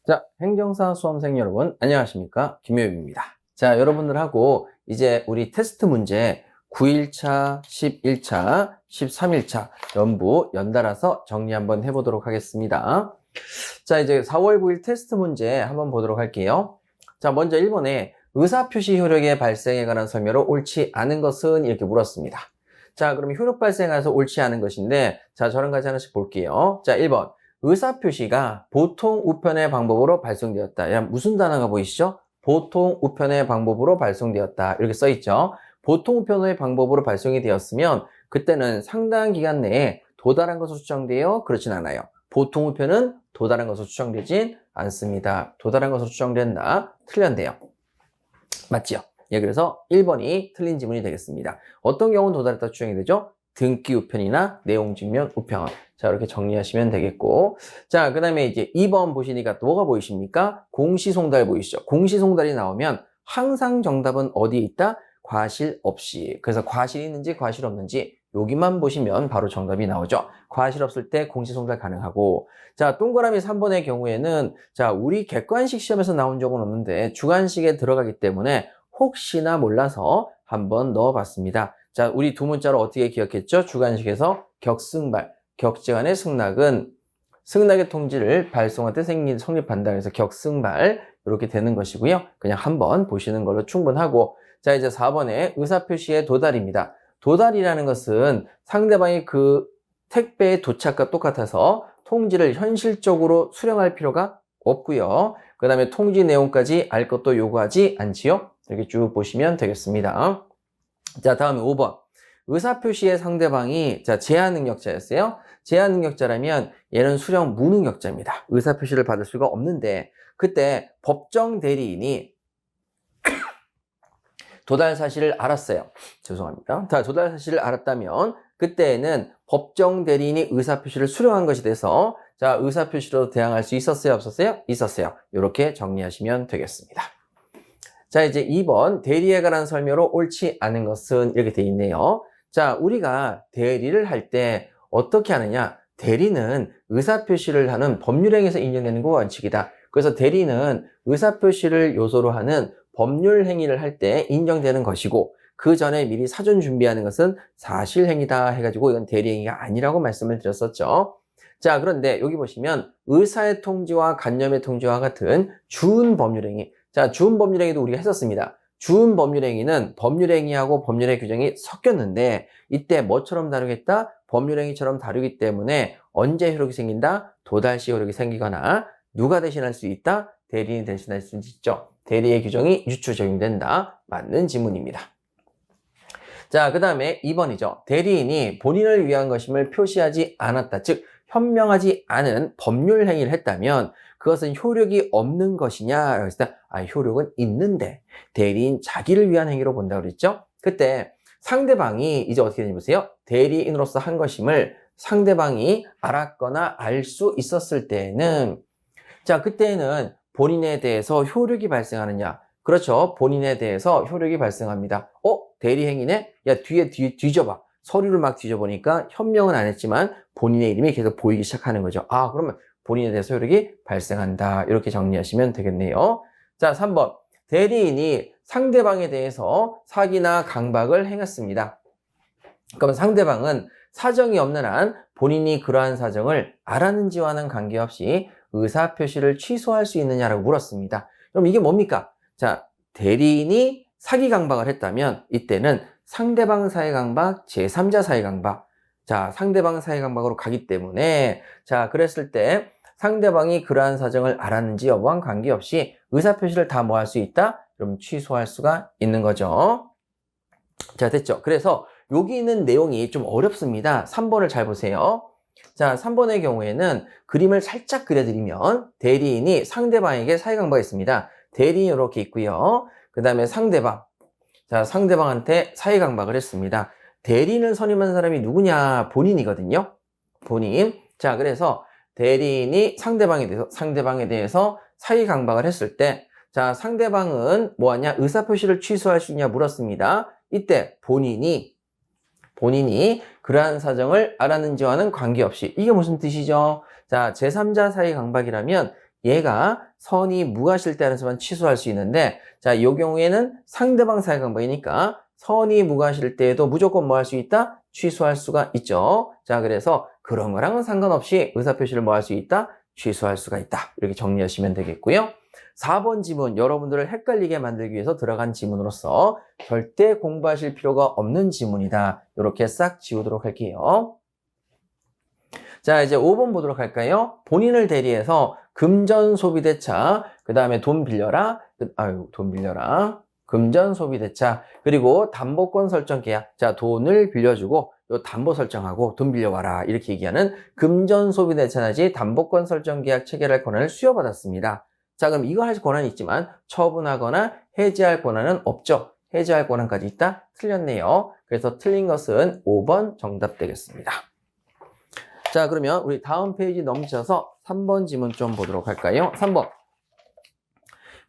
자, 행정사 수험생 여러분, 안녕하십니까? 김효입니다. 자, 여러분들하고 이제 우리 테스트 문제 9일차, 11차, 13일차 연부 연달아서 정리 한번 해보도록 하겠습니다. 자, 이제 4월 9일 테스트 문제 한번 보도록 할게요. 자, 먼저 1번에 의사표시 효력의 발생에 관한 설명으로 옳지 않은 것은 이렇게 물었습니다. 자, 그럼 효력 발생에 관해서 옳지 않은 것인데, 자, 저런 가지 하나씩 볼게요. 자, 1번. 의사표시가 보통 우편의 방법으로 발송되었다. 야, 무슨 단어가 보이시죠? 보통 우편의 방법으로 발송되었다. 이렇게 써있죠. 보통 우편의 방법으로 발송이 되었으면 그때는 상당한 기간 내에 도달한 것으로 추정돼요? 그렇진 않아요. 보통 우편은 도달한 것으로 추정되진 않습니다. 도달한 것으로 추정된다. 틀렸네요. 맞지요? 예, 그래서 1번이 틀린 지문이 되겠습니다. 어떤 경우는 도달했다 추정이 되죠? 등기 우편이나 내용 증명 우편. 자, 이렇게 정리하시면 되겠고. 자, 그 다음에 이제 2번 보시니까 또 뭐가 보이십니까? 공시송달 보이시죠? 공시송달이 나오면 항상 정답은 어디에 있다? 과실 없이. 그래서 과실이 있는지 과실 없는지 여기만 보시면 바로 정답이 나오죠. 과실 없을 때 공시송달 가능하고. 자, 동그라미 3번의 경우에는 자, 우리 객관식 시험에서 나온 적은 없는데 주관식에 들어가기 때문에 혹시나 몰라서 한번 넣어봤습니다. 자, 우리 두 문자로 어떻게 기억했죠? 주관식에서 격승발, 격제간의 승낙은 승낙의 통지를 발송할 때 성립한다. 그래서 격승발 이렇게 되는 것이고요. 그냥 한번 보시는 걸로 충분하고. 자, 이제 4번에 의사표시의 도달입니다. 도달이라는 것은 상대방이 그 택배의 도착과 똑같아서 통지를 현실적으로 수령할 필요가 없고요. 그 다음에 통지 내용까지 알 것도 요구하지 않지요. 이렇게 쭉 보시면 되겠습니다. 자, 다음에 5번. 의사표시의 상대방이 제한 능력자였어요. 제한 능력자라면 얘는 수령 무능력자입니다. 의사표시를 받을 수가 없는데 그때 법정 대리인이 도달 사실을 알았어요. 죄송합니다. 자, 도달 사실을 알았다면 그때는 법정 대리인이 의사표시를 수령한 것이 돼서 자, 의사표시로 대항할 수 있었어요? 없었어요? 있었어요. 이렇게 정리하시면 되겠습니다. 자, 이제 2번 대리에 관한 설명으로 옳지 않은 것은 이렇게 돼 있네요. 자, 우리가 대리를 할 때 어떻게 하느냐? 대리는 의사표시를 하는 법률행위에서 인정되는 거 원칙이다. 그래서 대리는 의사표시를 요소로 하는 법률 행위를 할 때 인정되는 것이고 그 전에 미리 사전 준비하는 것은 사실행위다 해가지고 이건 대리행위가 아니라고 말씀을 드렸었죠. 자, 그런데 여기 보시면 의사의 통지와 간염의 통지와 같은 준법률행위. 자, 준법률행위도 우리가 했었습니다. 준법률행위는 법률행위하고 법률의 규정이 섞였는데 이때 뭐처럼 다루겠다? 법률행위처럼 다루기 때문에 언제 효력이 생긴다? 도달시 효력이 생기거나 누가 대신할 수 있다? 대리인이 대신할 수 있죠. 대리의 규정이 유추 적용된다. 맞는 지문입니다. 자, 그 다음에 2번이죠. 대리인이 본인을 위한 것임을 표시하지 않았다. 즉 현명하지 않은 법률 행위를 했다면 그것은 효력이 없는 것이냐? 그랬을 때 효력은 있는데 대리인 자기를 위한 행위로 본다고 그랬죠? 그때 상대방이 이제 어떻게 되는지 보세요. 대리인으로서 한 것임을 상대방이 알았거나 알 수 있었을 때는 자, 그때는 본인에 대해서 효력이 발생하느냐? 그렇죠. 본인에 대해서 효력이 발생합니다. 대리행위네? 야, 뒤져봐. 서류를 막 뒤져보니까 현명은 안 했지만 본인의 이름이 계속 보이기 시작하는 거죠. 그러면 본인에 대해서 효력이 발생한다. 이렇게 정리하시면 되겠네요. 자, 3번. 대리인이 상대방에 대해서 사기나 강박을 행했습니다. 그러면 상대방은 사정이 없는 한 본인이 그러한 사정을 알았는지와는 관계없이 의사표시를 취소할 수 있느냐라고 물었습니다. 그럼 이게 뭡니까? 자, 대리인이 사기 강박을 했다면 이때는 상대방 사기 강박, 제3자 사기 강박. 자, 상대방 사기 강박으로 가기 때문에 자, 그랬을 때 상대방이 그러한 사정을 알았는지 여부와 관계없이 의사표시를 다 뭐 할 수 있다? 그럼 취소할 수가 있는 거죠. 자, 됐죠? 그래서 여기 있는 내용이 좀 어렵습니다. 3번을 잘 보세요. 자, 3번의 경우에는 그림을 살짝 그려드리면 대리인이 상대방에게 사기강박이 있습니다. 대리인이 이렇게 있고요. 그 다음에 상대방. 자, 상대방한테 사기강박을 했습니다. 대리인을 선임한 사람이 누구냐? 본인이거든요. 본인. 자, 그래서 대리인이 상대방에 대해서 사기강박을 했을 때 자, 상대방은 뭐하냐? 의사표시를 취소할 수 있냐 물었습니다. 이때 본인이 그러한 사정을 알았는지와는 관계없이 이게 무슨 뜻이죠? 자, 제3자 사기 강박이라면 얘가 선이 무과실대라는 수만 취소할 수 있는데, 자, 이 경우에는 상대방 사회강박이니까 선이 무과실대에도 무조건 뭐 할 수 있다? 취소할 수가 있죠. 자, 그래서 그런 거랑은 상관없이 의사표시를 뭐 할 수 있다? 취소할 수가 있다. 이렇게 정리하시면 되겠고요. 4번 지문, 여러분들을 헷갈리게 만들기 위해서 들어간 지문으로서 절대 공부하실 필요가 없는 지문이다. 이렇게 싹 지우도록 할게요. 자, 이제 5번 보도록 할까요? 본인을 대리해서 금전 소비대차, 그 다음에 돈 빌려라, 돈 빌려라, 금전 소비대차, 그리고 담보권 설정 계약. 자, 돈을 빌려주고 요 담보 설정하고 돈 빌려와라. 이렇게 얘기하는 금전 소비대차 내지 담보권 설정 계약 체결할 권한을 수여받았습니다. 자, 그럼 이거 할 권한이 있지만 처분하거나 해지할 권한은 없죠. 해지할 권한까지 있다? 틀렸네요. 그래서 틀린 것은 5번 정답 되겠습니다. 자, 그러면 우리 다음 페이지 넘쳐서 3번 지문 좀 보도록 할까요? 3번.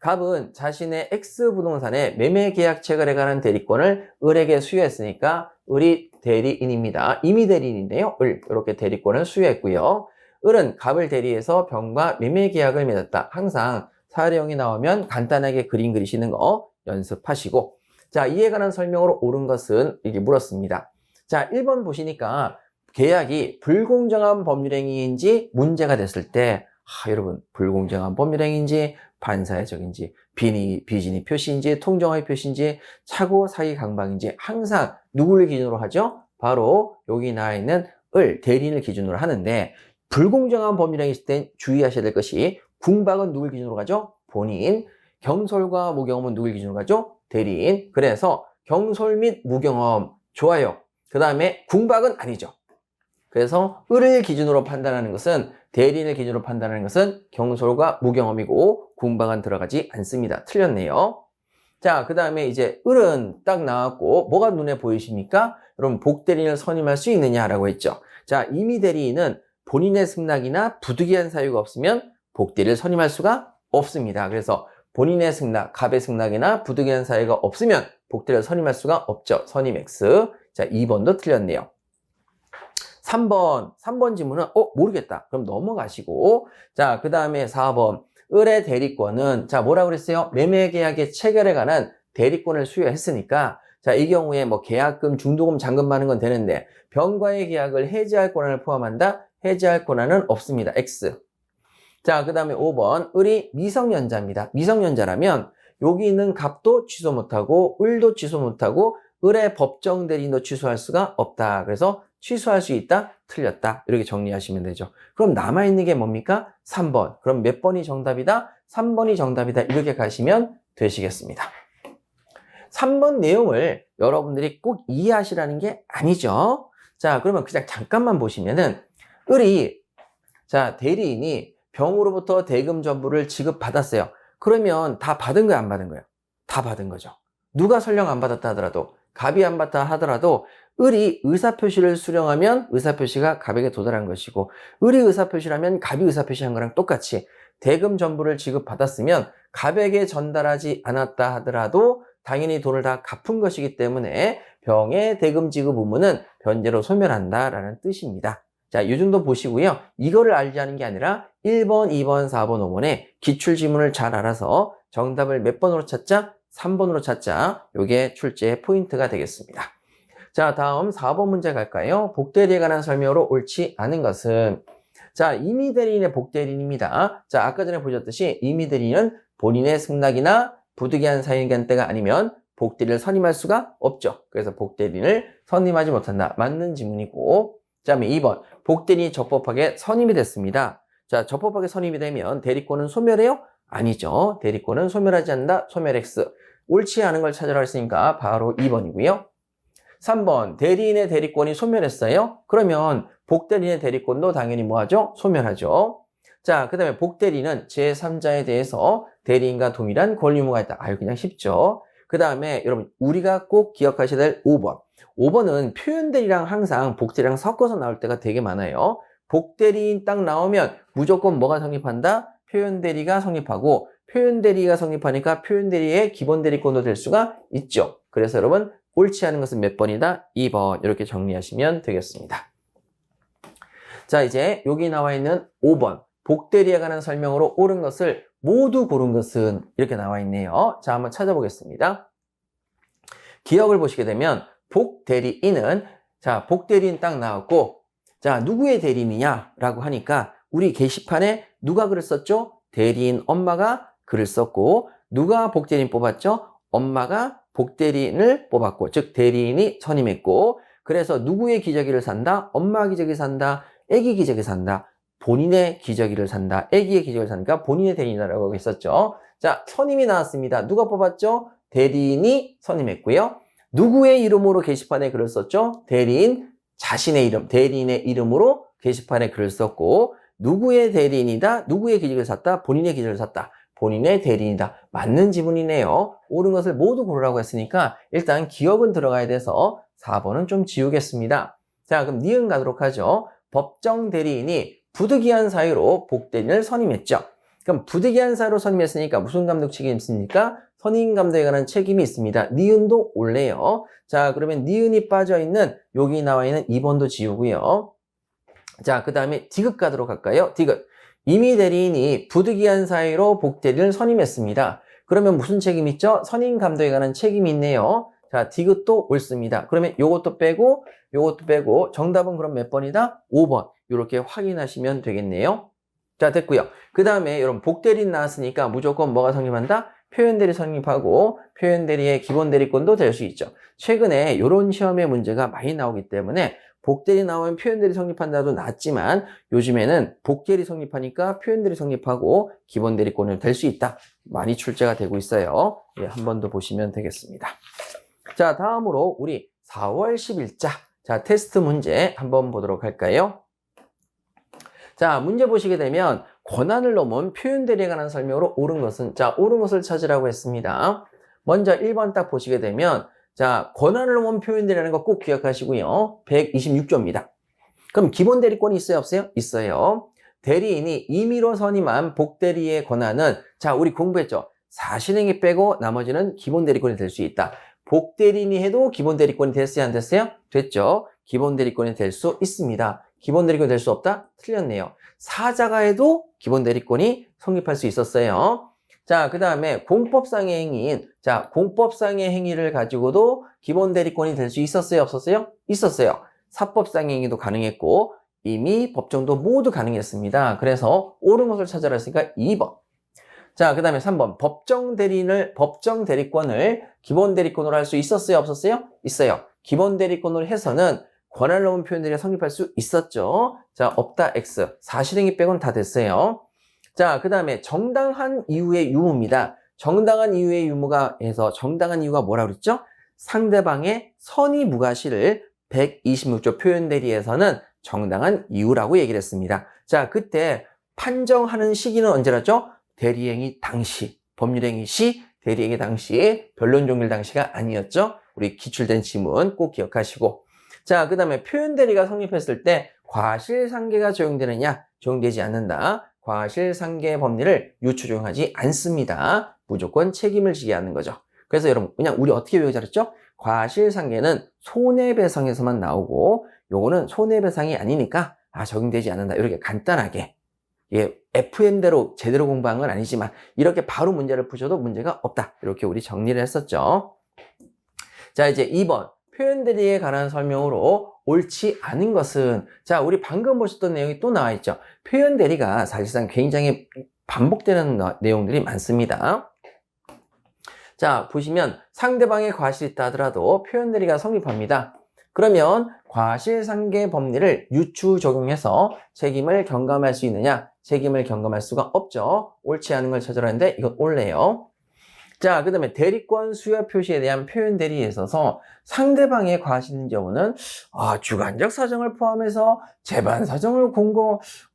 갑은 자신의 X부동산의 매매계약 체결에 관한 대리권을 을에게 수여했으니까 을이 대리인입니다. 임의 대리인인데요. 을 이렇게 대리권을 수여했고요. 을은 갑을 대리해서 병과 매매계약을 맺었다. 항상 사례형이 나오면 간단하게 그림 그리시는 거 연습하시고, 자, 이에 관한 설명으로 옳은 것은 이렇게 물었습니다. 자, 1번 보시니까 계약이 불공정한 법률행위인지 문제가 됐을 때, 여러분, 불공정한 법률행위인지 반사회적인지 비진이 표시인지 통정의 표시인지 차고 사기 강박인지 항상 누구를 기준으로 하죠? 바로 여기 나와 있는 을, 대리인을 기준으로 하는데, 불공정한 법률행위 있을 땐 주의하셔야 될 것이 궁박은 누굴 기준으로 가죠? 본인. 경솔과 무경험은 누굴 기준으로 가죠? 대리인. 그래서 경솔 및 무경험 좋아요. 그 다음에 궁박은 아니죠. 그래서 을을 기준으로 판단하는 것은, 대리인을 기준으로 판단하는 것은 경솔과 무경험이고 궁박은 들어가지 않습니다. 틀렸네요. 자, 그 다음에 이제 을은 딱 나왔고 뭐가 눈에 보이십니까? 여러분, 복대리인을 선임할 수 있느냐라고 했죠. 자, 임의 대리인은 본인의 승낙이나 부득이한 사유가 없으면 복대리를 선임할 수가 없습니다. 그래서 본인의 승낙, 갑의 승낙이나 부득이한 사유가 없으면 복대리를 선임할 수가 없죠. 선임 X. 자, 2번도 틀렸네요. 3번 지문은 모르겠다. 그럼 넘어가시고, 자, 그 다음에 4번. 을의 대리권은, 자, 뭐라고 그랬어요? 매매계약의 체결에 관한 대리권을 수여했으니까, 자, 이 경우에 뭐 계약금, 중도금, 잔금 많은 건 되는데 병과의 계약을 해지할 권한을 포함한다? 해지할 권한은 없습니다. X. 자, 그 다음에 5번. 을이 미성년자입니다. 미성년자라면 여기 있는 갑도 취소 못하고 을도 취소 못하고 을의 법정 대리인도 취소할 수가 없다. 그래서 취소할 수 있다? 틀렸다. 이렇게 정리하시면 되죠. 그럼 남아있는 게 뭡니까? 3번. 그럼 몇 번이 정답이다? 3번이 정답이다. 이렇게 가시면 되시겠습니다. 3번 내용을 여러분들이 꼭 이해하시라는 게 아니죠. 자, 그러면 그냥 잠깐만 보시면은 을이, 자, 대리인이 병으로부터 대금 전부를 지급받았어요. 그러면 다 받은 거야, 안 받은 거예요? 다 받은 거죠. 누가 설령 안 받았다 하더라도, 갑이 안 받았다 하더라도 을이 의사표시를 수령하면 의사표시가 갑에게 도달한 것이고, 을이 의사표시라면 갑이 의사표시한 거랑 똑같이 대금 전부를 지급받았으면 갑에게 전달하지 않았다 하더라도 당연히 돈을 다 갚은 것이기 때문에 병의 대금 지급 의무는 변제로 소멸한다라는 뜻입니다. 자, 이 정도 보시고요. 이거를 알자는 게 아니라 1번, 2번, 4번, 5번의 기출지문을 잘 알아서 정답을 몇 번으로 찾자? 3번으로 찾자. 이게 출제의 포인트가 되겠습니다. 자, 다음 4번 문제 갈까요? 복대리에 관한 설명으로 옳지 않은 것은, 자, 임의 대리인의 복대리인입니다. 자, 아까 전에 보셨듯이 임의 대리인은 본인의 승낙이나 부득이한 사유인 때가 아니면 복대리를 선임할 수가 없죠. 그래서 복대리인을 선임하지 못한다. 맞는 지문이고, 자, 그다음에 2번. 복대리인이 적법하게 선임이 됐습니다. 자, 적법하게 선임이 되면 대리권은 소멸해요? 아니죠. 대리권은 소멸하지 않는다. 소멸 X. 옳지 않은 걸 찾으라 했으니까 바로 2번이고요. 3번. 대리인의 대리권이 소멸했어요? 그러면 복대리인의 대리권도 당연히 뭐하죠? 소멸하죠. 자, 그 다음에 복대리인은 제3자에 대해서 대리인과 동일한 권리 의무가 있다. 그냥 쉽죠. 그 다음에 여러분, 우리가 꼭 기억하셔야 될 5번. 5번은 표현대리랑 항상 복대리랑 섞어서 나올 때가 되게 많아요. 복대리인 딱 나오면 무조건 뭐가 성립한다? 표현대리가 성립하고, 표현대리가 성립하니까 표현대리의 기본대리권도 될 수가 있죠. 그래서 여러분, 옳지 않은 것은 몇 번이다? 2번. 이렇게 정리하시면 되겠습니다. 자, 이제 여기 나와 있는 5번. 복대리에 관한 설명으로 옳은 것을 모두 고른 것은 이렇게 나와 있네요. 자, 한번 찾아보겠습니다. 기억을 보시게 되면 복대리인은 자, 복대리인 딱 나왔고 자, 누구의 대리인이냐라고 하니까 우리 게시판에 누가 글을 썼죠? 대리인 엄마가 글을 썼고 누가 복대리인 뽑았죠? 엄마가 복대리인을 뽑았고 즉 대리인이 선임했고 그래서 누구의 기저귀를 산다? 엄마 기저귀 산다. 애기 기저귀 산다. 본인의 기저귀를 산다. 애기의 기저귀를 사니까 본인의 대리인이라고 하고 있었죠. 자, 선임이 나왔습니다. 누가 뽑았죠? 대리인이 선임했고요. 누구의 이름으로 게시판에 글을 썼죠? 대리인 자신의 이름, 대리인의 이름으로 게시판에 글을 썼고 누구의 대리인이다? 누구의 기저귀를 샀다? 본인의 기저귀를 샀다. 본인의 대리인이다. 맞는 지문이네요. 옳은 것을 모두 고르라고 했으니까 일단 기억은 들어가야 돼서 4번은 좀 지우겠습니다. 자, 그럼 니은 가도록 하죠. 법정 대리인이 부득이한 사유로 복대리인을 선임했죠. 그럼 부득이한 사유로 선임했으니까 무슨 감독 책임이 있습니까? 선임 감독에 관한 책임이 있습니다. 니은도 올래요. 자, 그러면 니은이 빠져있는 여기 나와 있는 2번도 지우고요. 자, 그 다음에 디귿 가도록 할까요? 디귿. 임의 대리인이 부득이한 사유로 복대리인을 선임했습니다. 그러면 무슨 책임이 있죠? 선임 감독에 관한 책임이 있네요. 자, 디귿도 옳습니다. 그러면 요것도 빼고 정답은 그럼 몇 번이다? 5번. 이렇게 확인하시면 되겠네요. 자, 됐고요. 그 다음에 여러분 복대리인 나왔으니까 무조건 뭐가 성립한다? 표현대리 성립하고 표현대리의 기본대리권도 될 수 있죠. 최근에 이런 시험의 문제가 많이 나오기 때문에 복대리 나오면 표현대리 성립한다도 낫지만 요즘에는 복대리 성립하니까 표현대리 성립하고 기본대리권을 될 수 있다. 많이 출제가 되고 있어요. 예, 한 번 더 보시면 되겠습니다. 자, 다음으로 우리 4월 10일자 자, 테스트 문제 한번 보도록 할까요? 자, 문제 보시게 되면 권한을 넘은 표현대리에 관한 설명으로 옳은 것은 자, 옳은 것을 찾으라고 했습니다. 먼저 1번 딱 보시게 되면 자, 권한을 넘은 표현대리라는 거 꼭 기억하시고요. 126조입니다. 그럼 기본 대리권이 있어요, 없어요? 있어요. 대리인이 임의로 선임한 복대리의 권한은 자, 우리 공부했죠. 사실행위 빼고 나머지는 기본 대리권이 될 수 있다. 복대리인이 해도 기본 대리권이 됐어요, 안 됐어요? 됐죠. 기본 대리권이 될 수 있습니다. 기본 대리권이 될 수 없다? 틀렸네요. 사자가 해도 기본 대리권이 성립할 수 있었어요. 자, 그 다음에 공법상의 행위인, 자, 공법상의 행위를 가지고도 기본 대리권이 될 수 있었어요, 없었어요? 있었어요. 사법상의 행위도 가능했고, 이미 법정도 모두 가능했습니다. 그래서 옳은 것을 찾아라 했으니까 2번. 자, 그 다음에 3번. 법정 대리권을 기본 대리권으로 할 수 있었어요, 없었어요? 있어요. 기본 대리권으로 해서는 권한을 넘은 표현들이 성립할 수 있었죠. 자, 없다, X. 사실행위 빼고는 다 됐어요. 자, 그 다음에 정당한 이유의 유무입니다. 정당한 이유의 유무가 해서 정당한 이유가 뭐라고 그랬죠? 상대방의 선의 무과실을 126조 표현대리에서는 정당한 이유라고 얘기를 했습니다. 자, 그때 판정하는 시기는 언제라죠? 대리행위 당시, 법률행위 시, 대리행위 당시, 변론 종일 당시가 아니었죠? 우리 기출된 지문 꼭 기억하시고. 자, 그 다음에 표현대리가 성립했을 때 과실상계가 적용되느냐? 적용되지 않는다. 과실상계 법리를 유추 적용하지 않습니다. 무조건 책임을 지게 하는 거죠. 그래서 여러분 그냥 우리 어떻게 외우자 그랬죠? 과실상계는 손해배상에서만 나오고 요거는 손해배상이 아니니까 적용되지 않는다. 이렇게 간단하게 예, FM대로 제대로 공부한 건 아니지만 이렇게 바로 문제를 푸셔도 문제가 없다. 이렇게 우리 정리를 했었죠. 자, 이제 2번 표현대리에 관한 설명으로 옳지 않은 것은 자, 우리 방금 보셨던 내용이 또 나와 있죠. 표현대리가 사실상 굉장히 반복되는 내용들이 많습니다. 자, 보시면 상대방의 과실이 있다 하더라도 표현대리가 성립합니다. 그러면 과실상계 법리를 유추 적용해서 책임을 경감할 수 있느냐? 책임을 경감할 수가 없죠. 옳지 않은 걸 찾으라 했는데 이건 옳네요. 자, 그 다음에 대리권 수여 표시에 대한 표현 대리에 있어서 상대방의 과실인 경우는 주관적 사정을 포함해서 재반 사정을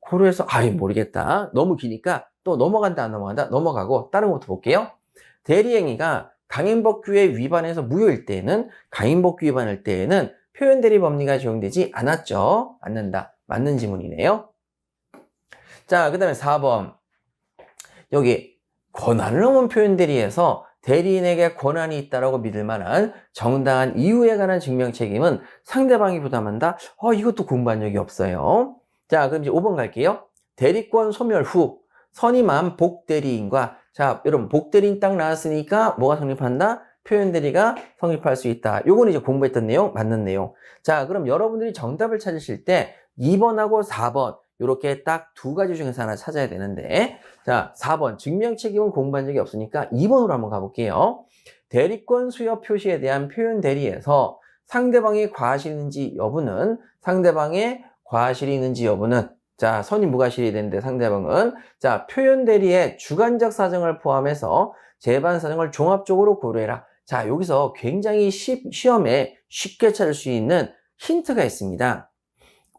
고려해서 모르겠다. 너무 기니까 또 넘어간다 안 넘어간다 넘어가고 다른 것도 볼게요. 대리행위가 강행법규에 위반해서 무효일 때에는 강행법규 위반할 때에는 표현 대리 법리가 적용되지 않았죠. 않는다. 맞는 지문이네요. 자, 그 다음에 4번 여기 권한을 넘은 표현 대리에서 대리인에게 권한이 있다라고 믿을 만한 정당한 이유에 관한 증명 책임은 상대방이 부담한다? 이것도 공부한 적이 없어요. 자, 그럼 이제 5번 갈게요. 대리권 소멸 후 선임한 복대리인과 자, 여러분 복대리인 딱 나왔으니까 뭐가 성립한다? 표현대리가 성립할 수 있다. 요건 이제 공부했던 내용, 맞는 내용. 자, 그럼 여러분들이 정답을 찾으실 때 2번하고 4번 요렇게 딱 두 가지 중에서 하나 찾아야 되는데 자, 4번 증명책임은 공부한 적이 없으니까 2번으로 한번 가볼게요. 대리권 수여 표시에 대한 표현 대리에서 상대방의 과실이 있는지 여부는 자, 선임 무과실이 되는데 상대방은 자, 표현 대리의 주관적 사정을 포함해서 재반 사정을 종합적으로 고려해라. 자, 여기서 굉장히 시험에 쉽게 찾을 수 있는 힌트가 있습니다.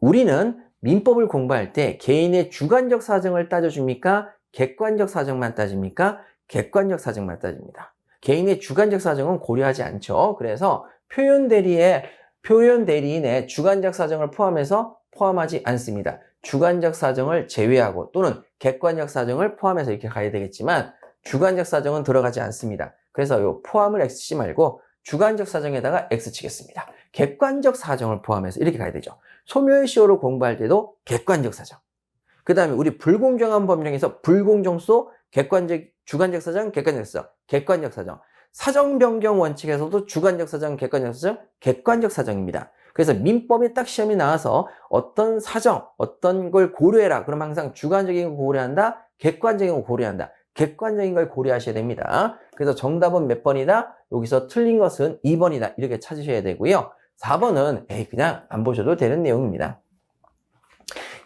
우리는 민법을 공부할 때 개인의 주관적 사정을 따져줍니까? 객관적 사정만 따집니까? 객관적 사정만 따집니다. 개인의 주관적 사정은 고려하지 않죠. 그래서 표현 대리인의 주관적 사정을 포함하지 않습니다. 주관적 사정을 제외하고 또는 객관적 사정을 포함해서 이렇게 가야 되겠지만 주관적 사정은 들어가지 않습니다. 그래서 요 포함을 X 치지 말고 주관적 사정에다가 X 치겠습니다. 객관적 사정을 포함해서 이렇게 가야 되죠. 소멸시효를 공부할 때도 객관적 사정. 그 다음에 우리 불공정한 법령에서 불공정소 주관적 사정, 객관적 사정. 사정 변경 원칙에서도 주관적 사정, 객관적 사정입니다. 그래서 민법에 딱 시험이 나와서 어떤 사정, 어떤 걸 고려해라. 그럼 항상 주관적인 걸 고려한다, 객관적인 걸 고려한다. 객관적인 걸 고려하셔야 됩니다. 그래서 정답은 몇 번이다? 여기서 틀린 것은 2번이다. 이렇게 찾으셔야 되고요. 4번은 그냥 안 보셔도 되는 내용입니다.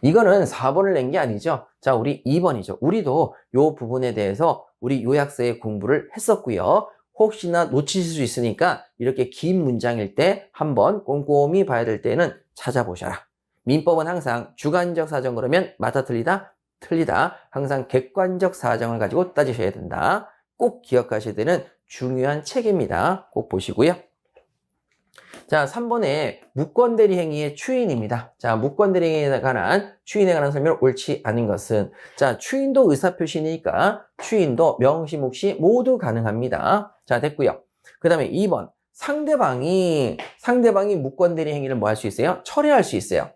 이거는 4번을 낸 게 아니죠. 자, 우리 2번이죠. 우리도 이 부분에 대해서 우리 요약서에 공부를 했었고요. 혹시나 놓치실 수 있으니까 이렇게 긴 문장일 때 한번 꼼꼼히 봐야 될 때는 찾아보셔라. 민법은 항상 주관적 사정 그러면 맞아 틀리다? 틀리다. 항상 객관적 사정을 가지고 따지셔야 된다. 꼭 기억하셔야 되는 중요한 책입니다. 꼭 보시고요. 자, 3번에 무권대리 행위의 추인입니다. 자, 무권대리 행위에 관한 추인에 관한 설명 옳지 않은 것은 자, 추인도 의사표시니까 추인도 명시, 묵시 모두 가능합니다. 자, 됐고요. 그 다음에 2번 상대방이 무권대리 행위를 뭐 할 수 있어요? 철회할 수 있어요.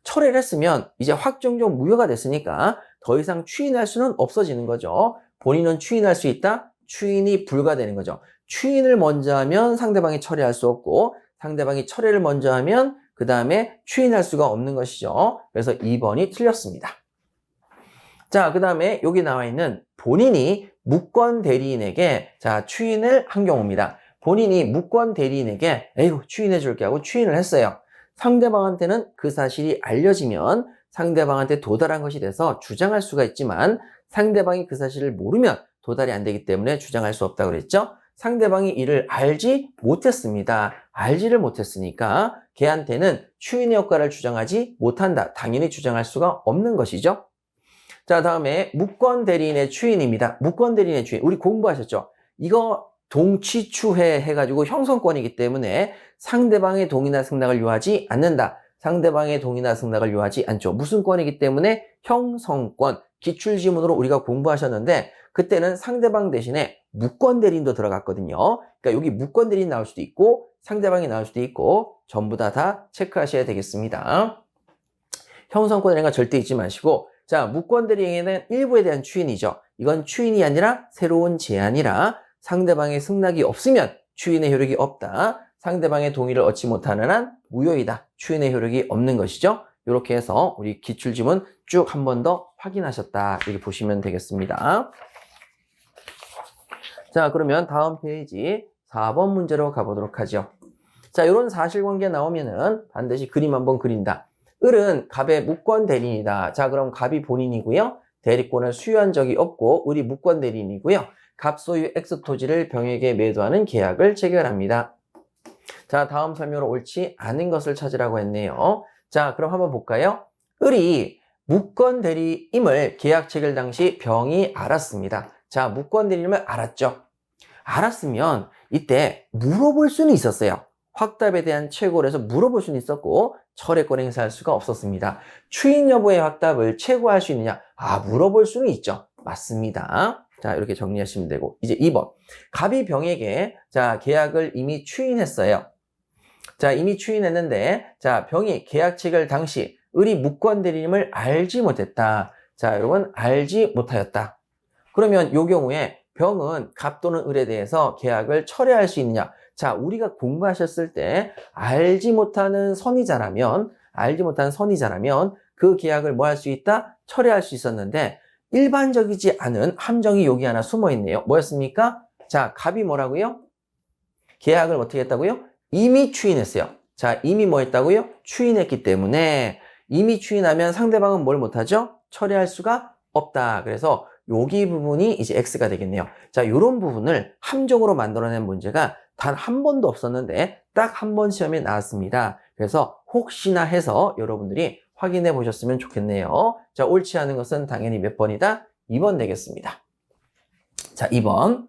철회를 했으면 이제 확정적 무효가 됐으니까 더 이상 추인할 수는 없어지는 거죠. 본인은 추인할 수 있다? 추인이 불가되는 거죠. 추인을 먼저 하면 상대방이 철회할 수 없고 상대방이 철회를 먼저 하면 그 다음에 추인할 수가 없는 것이죠. 그래서 2번이 틀렸습니다. 자, 그 다음에 여기 나와 있는 본인이 무권 대리인에게 자, 추인을 한 경우입니다. 본인이 무권 대리인에게 에이구 추인해 줄게 하고 추인을 했어요. 상대방한테는 그 사실이 알려지면 상대방한테 도달한 것이 돼서 주장할 수가 있지만 상대방이 그 사실을 모르면 도달이 안 되기 때문에 주장할 수 없다고 그랬죠. 상대방이 이를 알지 못했습니다. 알지를 못했으니까 걔한테는 추인의 효과를 주장하지 못한다. 당연히 주장할 수가 없는 것이죠. 자, 다음에 무권 대리인의 추인입니다. 무권 대리인의 추인. 우리 공부하셨죠? 이거 동취추해 해가지고 형성권이기 때문에 상대방의 동의나 승낙을 요하지 않는다. 상대방의 동의나 승낙을 요하지 않죠. 무슨 권이기 때문에 형성권. 기출지문으로 우리가 공부하셨는데 그때는 상대방 대신에 무권 대리인도 들어갔거든요. 그러니까 여기 무권 대리인 나올 수도 있고 상대방이 나올 수도 있고 전부 다 체크하셔야 되겠습니다. 형성권이라는 건 절대 잊지 마시고 자, 무권 대리인에는 일부에 대한 추인이죠. 이건 추인이 아니라 새로운 제안이라 상대방의 승낙이 없으면 추인의 효력이 없다. 상대방의 동의를 얻지 못하는 한 무효이다. 추인의 효력이 없는 것이죠. 이렇게 해서 우리 기출지문 쭉 한 번 더 확인하셨다. 이렇게 보시면 되겠습니다. 자, 그러면 다음 페이지 4번 문제로 가보도록 하죠. 자, 이런 사실관계 나오면은 반드시 그림 한번 그린다. 을은 갑의 무권 대리인이다. 자, 그럼 갑이 본인이고요. 대리권을 수유한 적이 없고 을이 무권 대리인이고요. 갑 소유 X 토지를 병에게 매도하는 계약을 체결합니다. 자, 다음 설명으로 옳지 않은 것을 찾으라고 했네요. 자, 그럼 한번 볼까요? 을이 무권 대리임을 계약 체결 당시 병이 알았습니다. 자, 무권 대리임을 알았죠. 알았으면 이때 물어볼 수는 있었어요. 확답에 대한 최고를 해서 물어볼 수는 있었고 철회권 행사할 수가 없었습니다. 추인 여부의 확답을 최고할 수 있느냐? 물어볼 수는 있죠. 맞습니다. 자, 이렇게 정리하시면 되고 이제 2번. 갑이 병에게 자, 계약을 이미 추인했어요. 자, 이미 추인했는데 자, 병이 계약 체결 당시 을이 무권 대리임을 알지 못했다. 자, 여러분, 알지 못하였다. 그러면 요 경우에 병은 갑 또는 을에 대해서 계약을 철회할 수 있느냐? 자, 우리가 공부하셨을 때 알지 못하는 선의자라면 그 계약을 뭐 할 수 있다? 철회할 수 있었는데 일반적이지 않은 함정이 여기 하나 숨어 있네요. 뭐였습니까? 자, 갑이 뭐라고요? 계약을 어떻게 했다고요? 이미 추인했어요. 자, 이미 뭐 했다고요? 추인했기 때문에 이미 추인하면 상대방은 뭘 못하죠? 처리할 수가 없다. 그래서 여기 부분이 이제 X가 되겠네요. 자, 이런 부분을 함정으로 만들어낸 문제가 단 한 번도 없었는데 딱 한 번 시험에 나왔습니다. 그래서 혹시나 해서 여러분들이 확인해 보셨으면 좋겠네요. 자, 옳지 않은 것은 당연히 몇 번이다? 2번 되겠습니다. 자, 2번.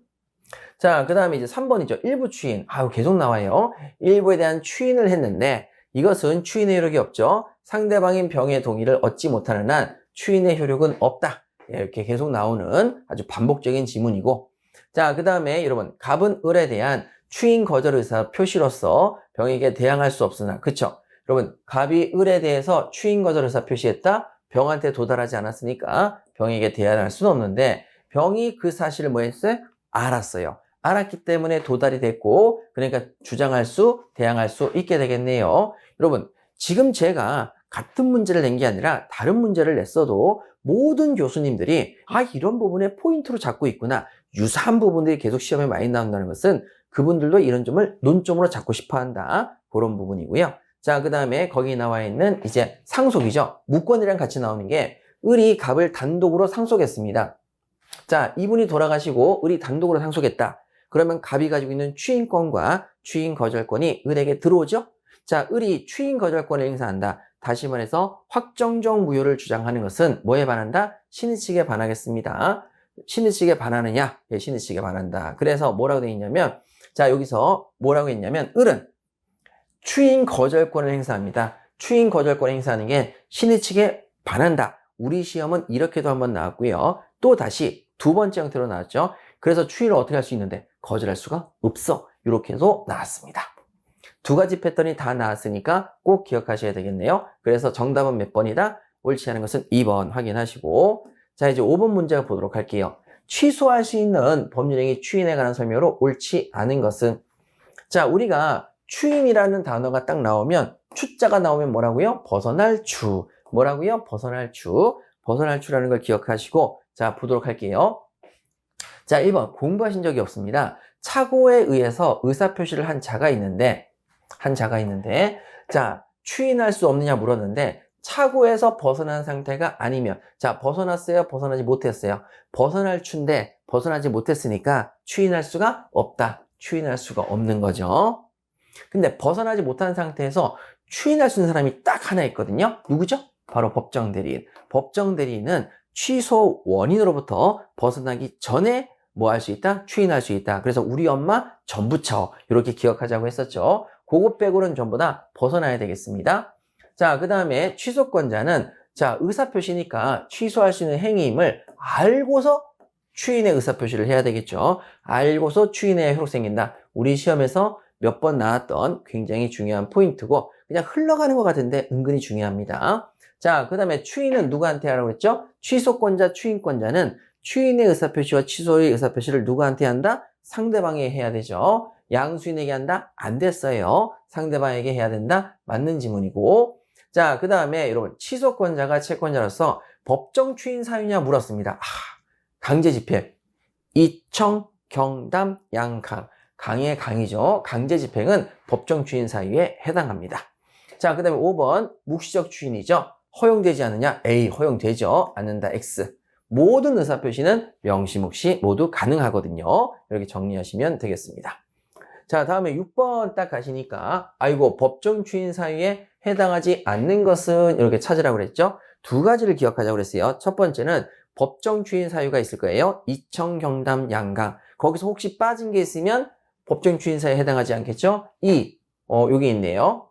자, 그 다음에 이제 3번이죠. 일부 추인. 아유, 계속 나와요. 일부에 대한 추인을 했는데 이것은 추인의 효력이 없죠. 상대방인 병의 동의를 얻지 못하는 한 추인의 효력은 없다. 이렇게 계속 나오는 아주 반복적인 지문이고, 자, 그 다음에 여러분, 갑은 을에 대한 추인 거절 의사 표시로서 병에게 대항할 수 없으나, 그쵸? 여러분, 갑이 을에 대해서 추인 거절 의사 표시했다? 병한테 도달하지 않았으니까 병에게 대항할 수는 없는데 병이 그 사실을 뭐 했어요? 알았어요. 알았기 때문에 도달이 됐고, 그러니까 대항할 수 있게 되겠네요. 여러분, 지금 제가 같은 문제를 낸 게 아니라 다른 문제를 냈어도 모든 교수님들이 이런 부분에 포인트로 잡고 있구나. 유사한 부분들이 계속 시험에 많이 나온다는 것은 그분들도 이런 점을 논점으로 잡고 싶어 한다. 그런 부분이고요. 자, 그 다음에 거기 나와 있는 이제 상속이죠. 무권이랑 같이 나오는 게 을이 갑을 단독으로 상속했습니다. 자, 이분이 돌아가시고 을이 단독으로 상속했다. 그러면 갑이 가지고 있는 추인권과 추인 거절권이 을에게 들어오죠? 자, 을이 추인 거절권을 행사한다. 다시 말해서 확정적 무효를 주장하는 것은 뭐에 반한다? 신의칙에 반하겠습니다. 신의칙에 반하느냐? 예, 신의칙에 반한다. 그래서 뭐라고 되어 있냐면, 자, 여기서 뭐라고 했냐면, 을은 추인 거절권을 행사합니다. 추인 거절권을 행사하는 게 신의칙에 반한다. 우리 시험은 이렇게도 한번 나왔고요. 또 다시 두 번째 형태로 나왔죠. 그래서 추인을 어떻게 할 수 있는데 거절할 수가 없어. 이렇게도 나왔습니다. 두 가지 패턴이 다 나왔으니까 꼭 기억하셔야 되겠네요. 그래서 정답은 몇 번이다? 옳지 않은 것은 2번 확인하시고, 자, 이제 5번 문제 보도록 할게요. 취소할 수 있는 법률행위 추인에 관한 설명으로 옳지 않은 것은, 자, 우리가 추인이라는 단어가 딱 나오면 추자가 나오면 뭐라고요? 벗어날 추. 뭐라고요? 벗어날 추. 벗어날 추라는 걸 기억하시고, 자, 보도록 할게요. 자, 1번 공부하신 적이 없습니다. 착오에 의해서 의사표시를 한 자가 있는데 자, 추인할 수 없느냐 물었는데 착오에서 벗어난 상태가 아니면, 자, 벗어났어요? 벗어나지 못했어요? 벗어날 추인데 벗어나지 못했으니까 추인할 수가 없다. 추인할 수가 없는 거죠. 근데 벗어나지 못한 상태에서 추인할 수 있는 사람이 딱 하나 있거든요. 누구죠? 바로 법정대리인. 법정대리인은 취소 원인으로부터 벗어나기 전에 뭐 할 수 있다? 추인할 수 있다. 그래서 우리 엄마 전부처 이렇게 기억하자고 했었죠. 그거 빼고는 전부 다 벗어나야 되겠습니다. 자, 그 다음에 취소권자는, 자, 의사표시니까 취소할 수 있는 행위임을 알고서 추인의 의사표시를 해야 되겠죠. 알고서 추인의 효력 생긴다. 우리 시험에서 몇 번 나왔던 굉장히 중요한 포인트고, 그냥 흘러가는 것 같은데 은근히 중요합니다. 자, 그 다음에 추인은 누구한테 하라고 했죠? 취소권자, 추인권자는 추인의 의사표시와 취소의 의사표시를 누구한테 한다? 상대방에게 해야 되죠. 양수인에게 한다? 안 됐어요. 상대방에게 해야 된다? 맞는 지문이고. 자, 그 다음에 여러분, 취소권자가 채권자로서 법정 추인 사유냐 물었습니다. 강제 집행. 이청, 경담, 양강. 강의 강이죠. 강제 집행은 법정 추인 사유에 해당합니다. 자, 그 다음에 5번, 묵시적 추인이죠. 허용되지 않느냐? A, 허용되죠. 않는다, X. 모든 의사표시는 명시묵시 모두 가능하거든요. 이렇게 정리하시면 되겠습니다. 자, 다음에 6번 딱 가시니까, 아이고, 법정 추인 사유에 해당하지 않는 것은 이렇게 찾으라고 그랬죠. 두 가지를 기억하자고 그랬어요. 첫 번째는 법정 추인 사유가 있을 거예요. 이청, 경담, 양강. 거기서 혹시 빠진 게 있으면 법정 추인 사유에 해당하지 않겠죠? 여기 있네요.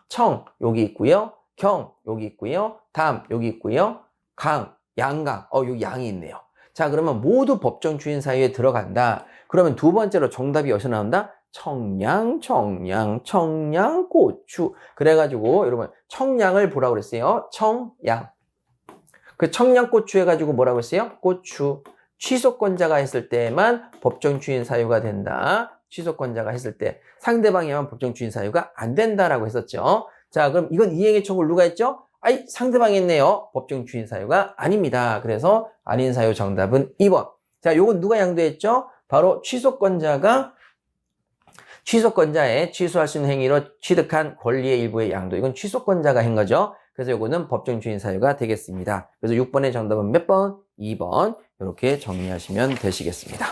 청, 여기 있고요. 경, 여기 있고요. 담, 여기 있고요. 강, 양강, 여기 양이 있네요. 자, 그러면 모두 법정 추인 사유에 들어간다. 그러면 두 번째로 정답이 어디서 나온다? 청양, 청양, 청양, 고추. 그래가지고 여러분 청양을 보라고 그랬어요. 청양. 그 청양고추 해가지고 뭐라고 했어요? 고추. 취소권자가 했을 때만 법정 추인 사유가 된다. 취소권자가 했을 때 상대방이면 법정 추인 사유가 안 된다라고 했었죠. 자, 그럼 이건 이행의 청구를 누가 했죠? 아이, 상대방이 했네요. 법정 추인 사유가 아닙니다. 그래서 아닌 사유 정답은 2번. 자, 요건 누가 양도했죠? 바로 취소권자의 취소할 수 있는 행위로 취득한 권리의 일부의 양도. 이건 취소권자가 한 거죠. 그래서 요거는 법정 추인 사유가 되겠습니다. 그래서 6번의 정답은 몇 번? 2번. 이렇게 정리하시면 되시겠습니다.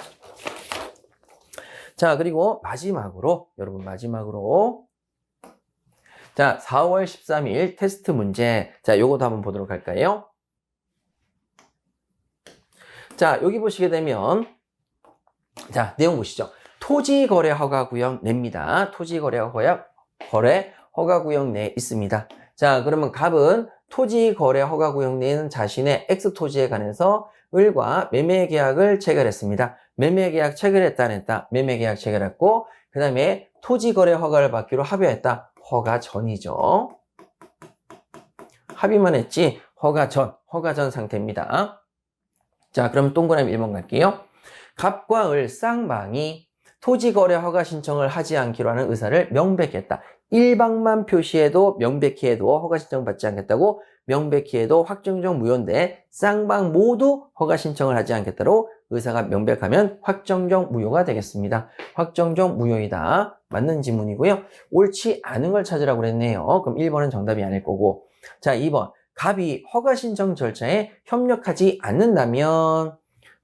자, 그리고 마지막으로, 여러분 마지막으로. 자, 4월 13일 테스트 문제. 자, 요것도 한번 보도록 할까요? 자, 여기 보시게 되면, 자, 내용 보시죠. 토지거래 허가구역 내입니다. 토지거래 허가구역 내에 있습니다. 자, 그러면 갑은 토지거래 허가구역 내에는 자신의 X토지에 관해서 을과 매매계약을 체결했습니다. 매매계약 체결했다 안 했다? 매매계약 체결했고, 그 다음에 토지거래 허가를 받기로 합의했다. 허가 전이죠. 합의만 했지 허가 전 상태입니다. 자, 그럼 동그라미 1번 갈게요. 갑과 을 쌍방이 토지거래 허가 신청을 하지 않기로 하는 의사를 명백히 했다. 일방만 표시해도 명백히 해도 허가 신청 받지 않겠다고 명백히 해도 확정적 무효인데 쌍방 모두 허가 신청을 하지 않겠다로 의사가 명백하면 확정적 무효가 되겠습니다. 확정적 무효이다. 맞는 지문이고요. 옳지 않은 걸 찾으라고 그랬네요. 그럼 1번은 정답이 아닐 거고. 자, 2번. 갑이 허가 신청 절차에 협력하지 않는다면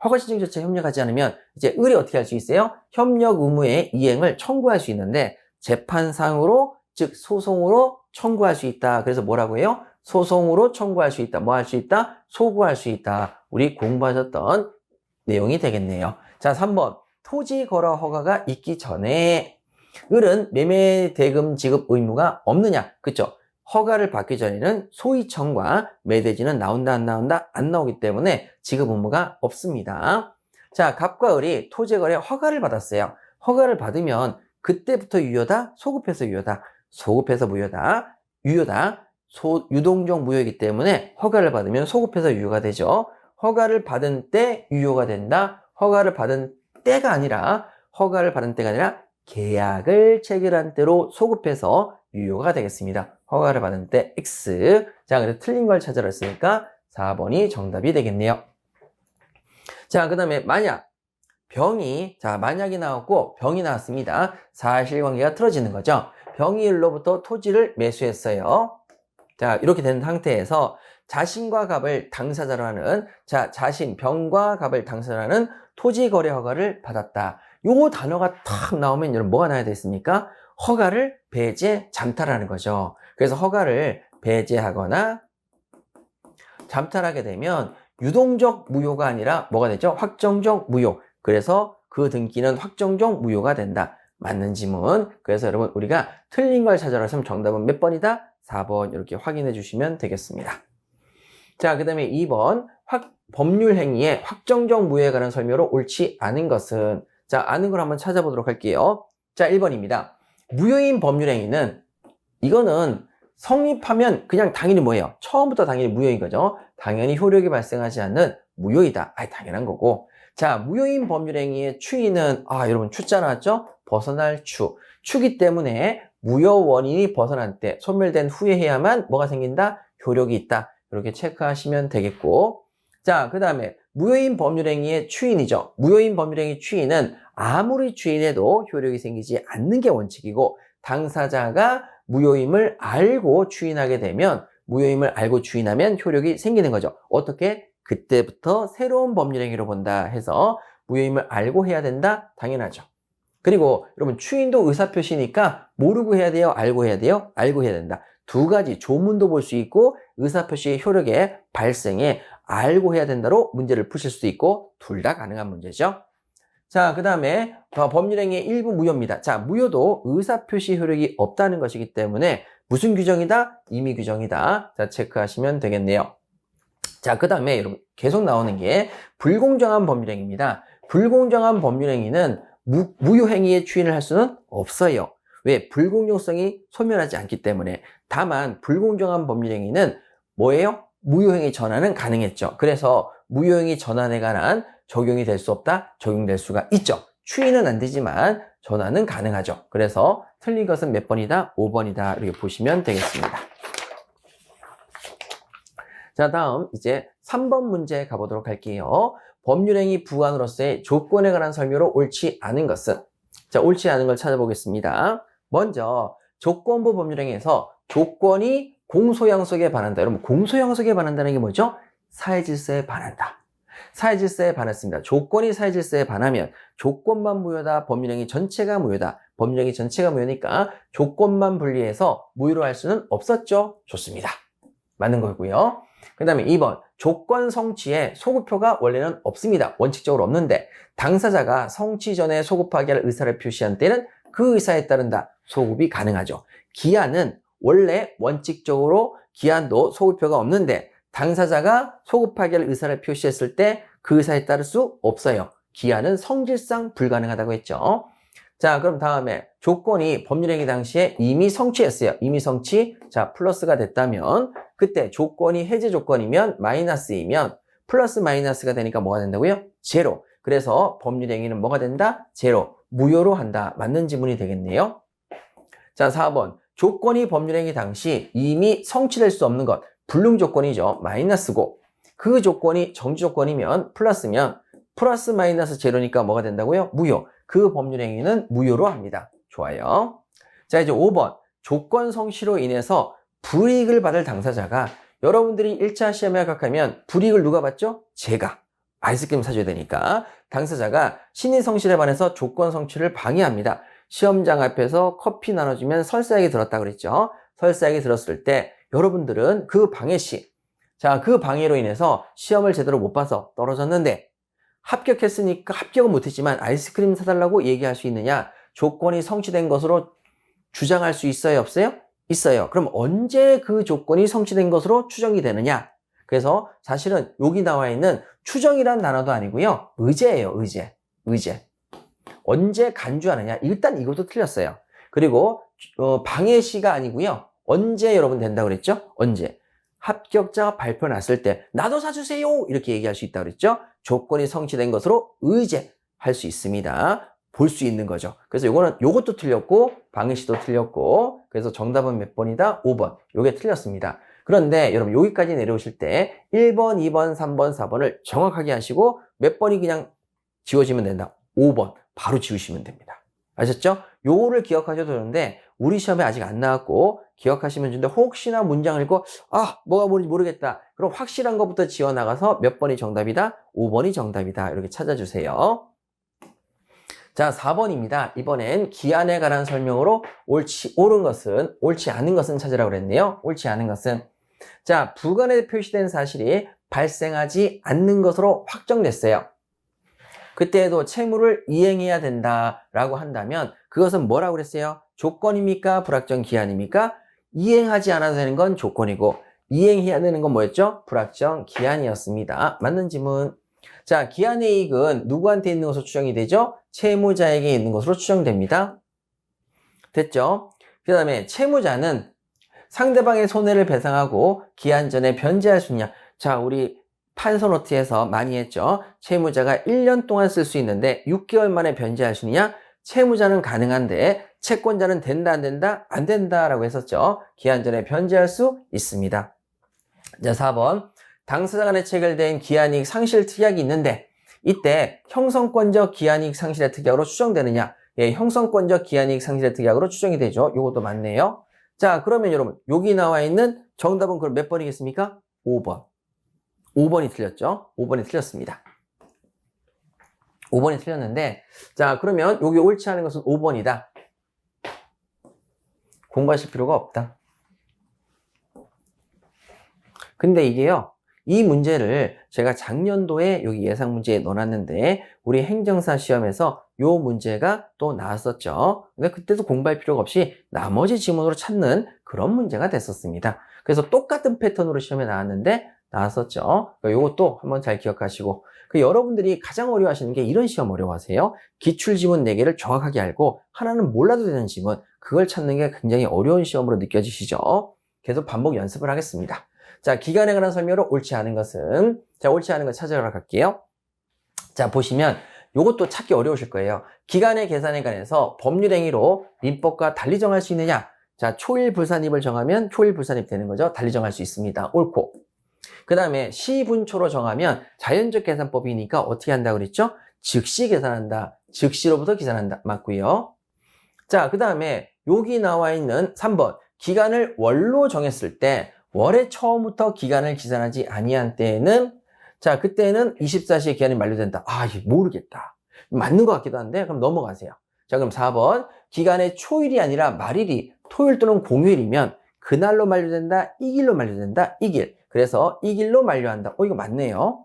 허가 신청 절차에 협력하지 않으면 이제 을이 어떻게 할 수 있어요? 협력 의무의 이행을 청구할 수 있는데 재판상으로 즉 소송으로 청구할 수 있다. 그래서 뭐라고 해요? 소송으로 청구할 수 있다. 뭐 할 수 있다? 소구할 수 있다. 우리 공부하셨던 내용이 되겠네요. 자, 3번. 토지 거래 허가가 있기 전에 을은 매매 대금 지급 의무가 없느냐? 그쵸? 허가를 받기 전에는 소이청과 매대지는 나온다 안 나온다? 안 나오기 때문에 지급 의무가 없습니다. 자, 갑과 을이 토지 거래 허가를 받았어요. 허가를 받으면 그때부터 유효다? 소급해서 유효다? 소급해서 무효다? 유효다? 유동적 무효이기 때문에 허가를 받으면 소급해서 유효가 되죠. 허가를 받은 때 유효가 된다? 허가를 받은 때가 아니라 계약을 체결한 때로 소급해서 유효가 되겠습니다. 허가를 받은 때 X. 자, 그래서 틀린 걸 찾으라 했으니까 4번이 정답이 되겠네요. 자, 그 다음에 만약 만약이 나왔고 병이 나왔습니다. 사실관계가 틀어지는 거죠. 병이 을로부터 토지를 매수했어요. 자, 이렇게 된 상태에서 자신과 갑을 당사자로 하는, 병과 갑을 당사자로 하는 토지 거래 허가를 받았다. 요 단어가 탁 나오면 여러분 뭐가 나야 됐습니까? 허가를 배제, 잠탈하는 거죠. 그래서 허가를 배제하거나 잠탈하게 되면 유동적 무효가 아니라 뭐가 되죠? 확정적 무효. 그래서 그 등기는 확정적 무효가 된다. 맞는 지문. 그래서 여러분 우리가 틀린 걸 찾아라 하면 정답은 몇 번이다? 4번 이렇게 확인해 주시면 되겠습니다. 자, 그 다음에 2번 법률 행위의 확정적 무효에 관한 설명으로 옳지 않은 것은, 자, 아는 걸 한번 찾아보도록 할게요. 자, 1번입니다. 무효인 법률 행위는 이거는 성립하면 그냥 당연히 뭐예요? 처음부터 당연히 무효인 거죠. 당연히 효력이 발생하지 않는 무효이다. 당연한 거고. 자, 무효인 법률 행위의 추이는 여러분 추자 나왔죠? 벗어날 추. 추기 때문에 무효 원인이 벗어날 때 소멸된 후에 해야만 뭐가 생긴다? 효력이 있다. 이렇게 체크하시면 되겠고. 자, 그 다음에 무효인 법률 행위의 추인이죠. 무효인 법률 행위 추인은 아무리 추인해도 효력이 생기지 않는 게 원칙이고 당사자가 무효임을 알고 추인하게 되면 효력이 생기는 거죠. 어떻게? 그때부터 새로운 법률 행위로 본다 해서 무효임을 알고 해야 된다? 당연하죠. 그리고 여러분 추인도 의사표시니까 모르고 해야 돼요? 알고 해야 돼요? 알고 해야 된다. 두 가지 조문도 볼 수 있고 의사표시의 효력의 발생에 알고 해야 된다로 문제를 푸실 수도 있고 둘 다 가능한 문제죠. 자, 그 다음에 법률행위의 일부 무효입니다. 자, 무효도 의사표시 효력이 없다는 것이기 때문에 무슨 규정이다? 임의 규정이다. 자, 체크하시면 되겠네요. 자, 그 다음에 여러분 계속 나오는 게 불공정한 법률행위입니다. 불공정한 법률행위는 무효행위의 추인을 할 수는 없어요. 왜? 불공정성이 소멸하지 않기 때문에. 다만 불공정한 법률행위는 뭐예요? 무효행위 전환은 가능했죠. 그래서 무효행위 전환에 관한 적용이 될 수 없다, 적용될 수가 있죠. 추인은 안 되지만 전환은 가능하죠. 그래서 틀린 것은 몇 번이다? 5번이다. 이렇게 보시면 되겠습니다. 자, 다음 이제 3번 문제 가보도록 할게요. 법률행위 부관으로서의 조건에 관한 설명으로 옳지 않은 것은? 자, 옳지 않은 걸 찾아보겠습니다. 먼저 조건부 법률행위에서 조건이 공소양속에 반한다. 여러분, 공소양속에 반한다는 게 뭐죠? 사회질서에 반한다. 사회질서에 반했습니다. 조건이 사회질서에 반하면 조건만 무효다. 법률행위 전체가 무효다. 법률행위 전체가 무효니까 조건만 분리해서 무효로 할 수는 없었죠. 좋습니다. 맞는 거고요. 그 다음에 2번, 조건 성취에 소급표가 원래는 없습니다. 원칙적으로 없는데 당사자가 성취 전에 소급하게 할 의사를 표시한 때는 그 의사에 따른다. 소급이 가능하죠. 기한은 원래 원칙적으로 기한도 소급표가 없는데 당사자가 소급하게 할 의사를 표시했을 때 그 의사에 따를 수 없어요. 기한은 성질상 불가능하다고 했죠. 자, 그럼 다음에 조건이 법률행위 당시에 이미 성취했어요. 이미 성취. 자, 플러스가 됐다면 그때 조건이 해제 조건이면 마이너스이면 플러스 마이너스가 되니까 뭐가 된다고요? 제로. 그래서 법률행위는 뭐가 된다? 제로. 무효로 한다. 맞는 지문이 되겠네요. 자, 4번. 조건이 법률행위 당시 이미 성취될 수 없는 것. 불능 조건이죠. 마이너스고. 그 조건이 정지 조건이면 플러스면 플러스 마이너스 제로니까 뭐가 된다고요? 무효. 그 법률행위는 무효로 합니다. 좋아요. 자, 이제 5번. 조건 성취로 인해서 불이익을 받을 당사자가 여러분들이 1차 시험에 합격하면 불이익을 누가 받죠? 제가. 아이스크림 사줘야 되니까. 당사자가 신의 성실에 반해서 조건 성취를 방해합니다. 시험장 앞에서 커피 나눠주면 설사액이 들었다 그랬죠. 설사액이 들었을 때 여러분들은 그 방해 시, 자, 그 방해로 인해서 시험을 제대로 못 봐서 떨어졌는데 합격했으니까 합격은 못했지만 아이스크림 사달라고 얘기할 수 있느냐? 조건이 성취된 것으로 주장할 수 있어요? 없어요? 있어요. 그럼 언제 그 조건이 성취된 것으로 추정이 되느냐? 그래서 사실은 여기 나와 있는 추정이란 단어도 아니고요. 의제예요. 의제. 의제. 언제 간주하느냐? 일단 이것도 틀렸어요. 그리고 방해시가 아니고요. 언제 여러분 된다고 그랬죠? 언제? 합격자 발표 났을 때 나도 사주세요 이렇게 얘기할 수 있다고 그랬죠. 조건이 성취된 것으로 의제할 수 있습니다. 볼 수 있는 거죠. 그래서 요것도 틀렸고 방해시도 틀렸고 그래서 정답은 몇 번이다? 5번. 요게 틀렸습니다. 그런데 여러분 여기까지 내려오실 때 1번, 2번, 3번, 4번을 정확하게 하시고 몇 번이 그냥 지워지면 된다. 5번 바로 지우시면 됩니다. 아셨죠? 요거를 기억하셔도 되는데 우리 시험에 아직 안 나왔고 기억하시면 되는데 혹시나 문장을 읽고 뭐가 뭔지 모르겠다. 그럼 확실한 것부터 지워나가서 몇 번이 정답이다? 5번이 정답이다. 이렇게 찾아주세요. 자, 4번입니다. 이번엔 기한에 관한 설명으로 옳은 것은, 옳지 않은 것은 찾으라고 그랬네요. 옳지 않은 것은. 자, 부관에 표시된 사실이 발생하지 않는 것으로 확정됐어요. 그때에도 채무를 이행해야 된다라고 한다면 그것은 뭐라고 그랬어요? 조건입니까? 불확정 기한입니까? 이행하지 않아도 되는 건 조건이고 이행해야 되는 건 뭐였죠? 불확정 기한이었습니다. 맞는 지문. 자, 기한의 이익은 누구한테 있는 것으로 추정이 되죠? 채무자에게 있는 것으로 추정됩니다. 됐죠? 그 다음에 채무자는 상대방의 손해를 배상하고 기한 전에 변제할 수 있냐? 자, 우리 판서노트에서 많이 했죠. 채무자가 1년 동안 쓸 수 있는데 6개월 만에 변제할 수 있느냐? 채무자는 가능한데 채권자는 된다 안 된다? 안 된다라고 했었죠. 기한 전에 변제할 수 있습니다. 자, 4번. 당사자 간에 체결된 기한이익 상실 특약이 있는데 이때 형성권적 기한이익 상실의 특약으로 추정되느냐? 예, 형성권적 기한이익 상실의 특약으로 추정이 되죠. 요것도 맞네요. 자, 그러면 여러분 여기 나와 있는 정답은 그럼 몇 번이겠습니까? 5번. 5번이 틀렸죠? 5번이 틀렸습니다. 5번이 틀렸는데 자, 그러면 여기 옳지 않은 것은 5번이다. 공부하실 필요가 없다. 근데 이게요, 이 문제를 제가 작년도에 여기 예상 문제에 넣어놨는데 우리 행정사 시험에서 요 문제가 또 나왔었죠. 근데 그때도 공부할 필요가 없이 나머지 지문으로 찾는 그런 문제가 됐었습니다. 그래서 똑같은 패턴으로 시험에 나왔었죠. 그러니까 요것도 한번 잘 기억하시고 여러분들이 가장 어려워하시는 게 이런 시험 어려워하세요. 기출지문 4개를 정확하게 알고 하나는 몰라도 되는 지문, 그걸 찾는 게 굉장히 어려운 시험으로 느껴지시죠. 계속 반복 연습을 하겠습니다. 자, 기간에 관한 설명으로 옳지 않은 것은, 자, 옳지 않은 거 찾아가러 갈게요. 자, 보시면 요것도 찾기 어려우실 거예요. 기간의 계산에 관해서 법률 행위로 민법과 달리 정할 수 있느냐? 자, 초일 불산입을 정하면 초일 불산입 되는 거죠. 달리 정할 수 있습니다. 옳고. 그 다음에 시분초로 정하면 자연적 계산법이니까 어떻게 한다고 그랬죠? 즉시 계산한다. 즉시로부터 계산한다. 맞고요. 자, 그 다음에 여기 나와 있는 3번. 기간을 월로 정했을 때 월의 처음부터 기간을 계산하지 아니한 때에는 자, 그때는 24시의 기간이 만료된다. 아, 이거 모르겠다. 맞는 것 같기도 한데 그럼 넘어가세요. 자, 그럼 4번. 기간의 초일이 아니라 말일이 토요일 또는 공휴일이면 그날로 만료된다. 이 길로 만료된다. 이 길. 그래서 이 길로 만료한다. 이거 맞네요.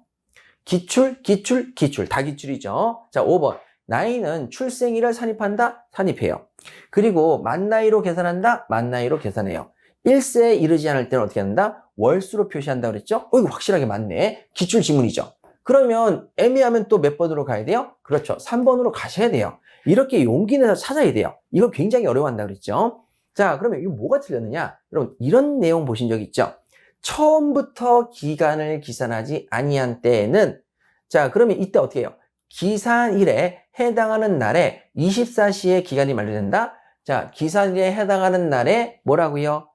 기출, 기출, 기출. 다 기출이죠. 자, 5번. 나이는 출생일을 산입한다? 산입해요. 그리고 만 나이로 계산한다? 만 나이로 계산해요. 1세에 이르지 않을 때는 어떻게 한다? 월수로 표시한다 그랬죠? 이거 확실하게 맞네. 기출 지문이죠. 그러면 애매하면 또 몇 번으로 가야 돼요? 그렇죠. 3번으로 가셔야 돼요. 이렇게 용기 내서 찾아야 돼요. 이거 굉장히 어려워한다 그랬죠? 자, 그러면 이거 뭐가 틀렸느냐? 여러분, 이런 내용 보신 적 있죠? 처음부터 기간을 기산하지 아니한 때에는 자, 그러면 이때 어떻게 해요? 기산일에 해당하는 날에 24시의 기간이 만료된다? 자, 기산일에 해당하는 날에 뭐라고요?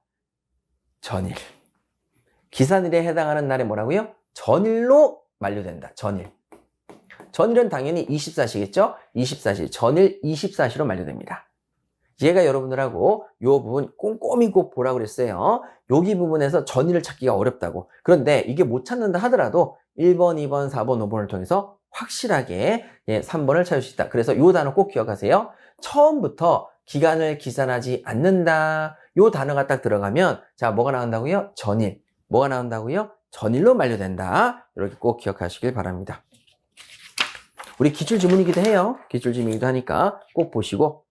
전일. 기산일에 해당하는 날에 뭐라고요? 전일로 만료된다. 전일. 전일은 당연히 24시겠죠? 24시. 전일 24시로 만료됩니다. 얘가 여러분들하고 이 부분 꼼꼼히 꼭 보라고 그랬어요. 여기 부분에서 전일을 찾기가 어렵다고. 그런데 이게 못 찾는다 하더라도 1번, 2번, 4번, 5번을 통해서 확실하게 3번을 찾을 수 있다. 그래서 이 단어 꼭 기억하세요. 처음부터 기간을 기산하지 않는다. 이 단어가 딱 들어가면 자, 뭐가 나온다고요? 전일. 뭐가 나온다고요? 전일로 만료된다. 이렇게 꼭 기억하시길 바랍니다. 우리 기출 지문이기도 해요. 기출 지문이기도 하니까 꼭 보시고.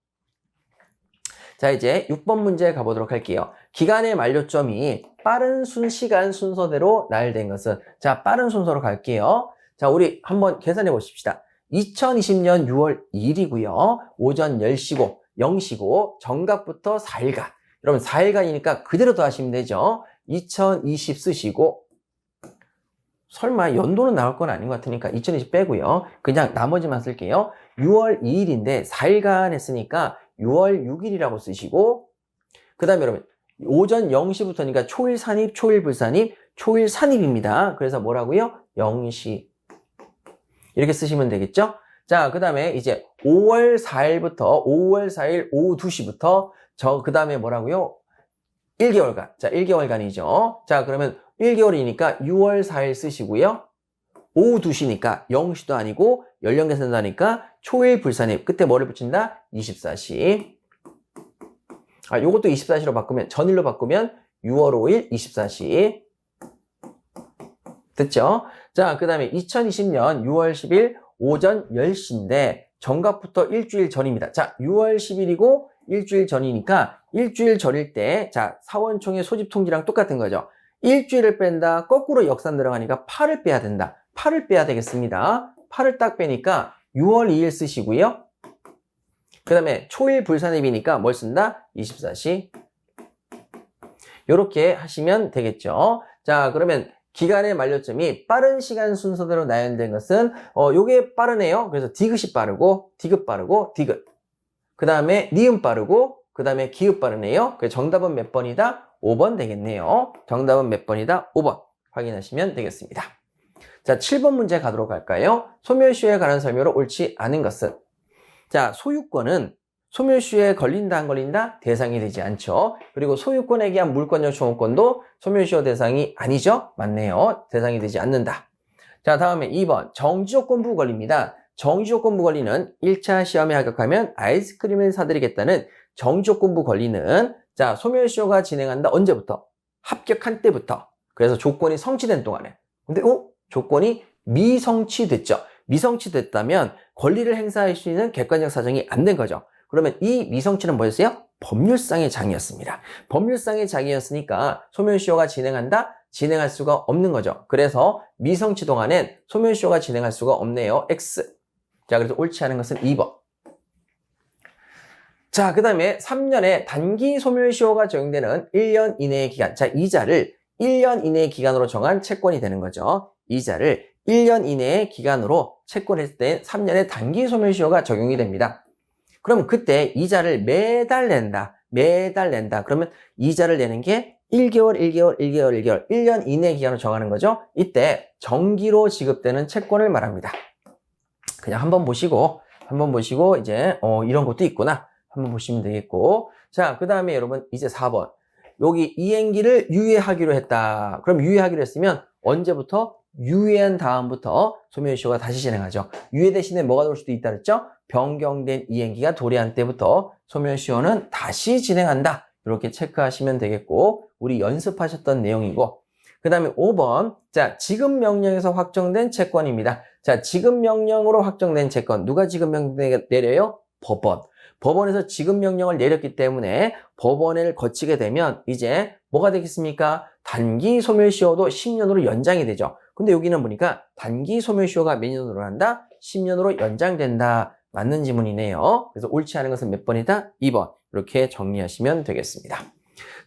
자, 이제 6번 문제 가보도록 할게요. 기간의 만료점이 빠른 시간 순서대로 나열된 것은 자, 빠른 순서로 갈게요. 자, 우리 한번 계산해 보십시다. 2020년 6월 2일이고요. 오전 10시고 0시고 정각부터 4일간. 여러분 4일간이니까 그대로 더하시면 되죠. 2020 쓰시고 설마 연도는 나올 건 아닌 것 같으니까 2020 빼고요. 그냥 나머지만 쓸게요. 6월 2일인데 4일간 했으니까 6월 6일이라고 쓰시고 그 다음에 여러분 오전 0시부터니까 초일 산입, 초일 불산입, 초일 산입입니다. 그래서 뭐라고요? 0시 이렇게 쓰시면 되겠죠? 자, 그 다음에 이제 5월 4일 오후 2시부터 그 다음에 뭐라고요? 1개월간. 자, 1개월간이죠. 자, 그러면 1개월이니까 6월 4일 쓰시고요. 오후 2시니까 0시도 아니고 연령 계산도 하니까 초일 불산입. 끝에 뭐를 붙인다? 24시. 아, 요것도 24시로 바꾸면, 전일로 바꾸면 6월 5일 24시. 됐죠? 자, 그 다음에 2020년 6월 10일 오전 10시인데 정각부터 일주일 전입니다. 자, 6월 10일이고 일주일 전이니까 일주일 전일 때, 자, 사원총회 소집 통지랑 똑같은 거죠. 일주일을 뺀다. 거꾸로 역산 들어가니까 8을 빼야 된다. 8을 빼야 되겠습니다. 8을 딱 빼니까 6월 2일 쓰시고요. 그 다음에 초일 불산입이니까 뭘 쓴다? 24시. 요렇게 하시면 되겠죠. 자, 그러면 기간의 만료점이 빠른 시간 순서대로 나열된 것은 요게 빠르네요. 그래서 디귿이 빠르고 디귿 빠르고 디귿. 그 다음에 니은 빠르고 그 다음에 기읍 빠르네요. 그래서 정답은 몇 번이다? 5번 되겠네요. 정답은 몇 번이다? 5번 확인하시면 되겠습니다. 자, 7번 문제 가도록 할까요? 소멸시효에 관한 설명으로 옳지 않은 것은 자, 소유권은 소멸시효에 걸린다 안 걸린다? 대상이 되지 않죠. 그리고 소유권에 기한 물권적 청구권도 소멸시효 대상이 아니죠? 맞네요. 대상이 되지 않는다. 자, 다음에 2번 정지조건부 권리입니다. 정지조건부 권리는 1차 시험에 합격하면 아이스크림을 사드리겠다는 정지조건부 권리는 자, 소멸시효가 진행한다. 언제부터? 합격한 때부터. 그래서 조건이 성취된 동안에. 근데 조건이 미성취됐죠. 미성취됐다면 권리를 행사할 수 있는 객관적 사정이 안 된 거죠. 그러면 이 미성취는 뭐였어요? 법률상의 장애였습니다. 법률상의 장애였으니까 소멸시효가 진행한다? 진행할 수가 없는 거죠. 그래서 미성취 동안엔 소멸시효가 진행할 수가 없네요. X. 자, 그래서 옳지 않은 것은 2번. 자, 그 다음에 3년에 단기 소멸시효가 적용되는 1년 이내의 기간. 자, 이자를 1년 이내의 기간으로 정한 채권이 되는 거죠. 이자를 1년 이내의 기간으로 채권했을 때 3년의 단기 소멸시효가 적용이 됩니다. 그럼 그때 이자를 매달 낸다. 매달 낸다. 그러면 이자를 내는 게 1개월, 1개월, 1개월, 1개월, 1년 이내 기간으로 정하는 거죠. 이때 정기로 지급되는 채권을 말합니다. 그냥 한번 보시고 이제 이런 것도 있구나. 한번 보시면 되겠고. 자, 그 다음에 여러분 이제 4번. 여기 이행기를 유예하기로 했다. 그럼 유예하기로 했으면 언제부터? 유예한 다음부터 소멸시효가 다시 진행하죠. 유예 대신에 뭐가 올 수도 있다 그랬죠? 변경된 이행기가 도래한 때부터 소멸시효는 다시 진행한다. 이렇게 체크하시면 되겠고, 우리 연습하셨던 내용이고, 그 다음에 5번. 자, 지급 명령에서 확정된 채권입니다. 자, 지급 명령으로 확정된 채권. 누가 지급 명령 내려요? 법원. 법원에서 지급 명령을 내렸기 때문에 법원을 거치게 되면 이제 뭐가 되겠습니까? 단기 소멸시효도 10년으로 연장이 되죠. 근데 여기는 보니까 단기 소멸시효가 몇 년으로 한다? 10년으로 연장된다. 맞는 지문이네요. 그래서 옳지 않은 것은 몇 번이다? 2번. 이렇게 정리하시면 되겠습니다.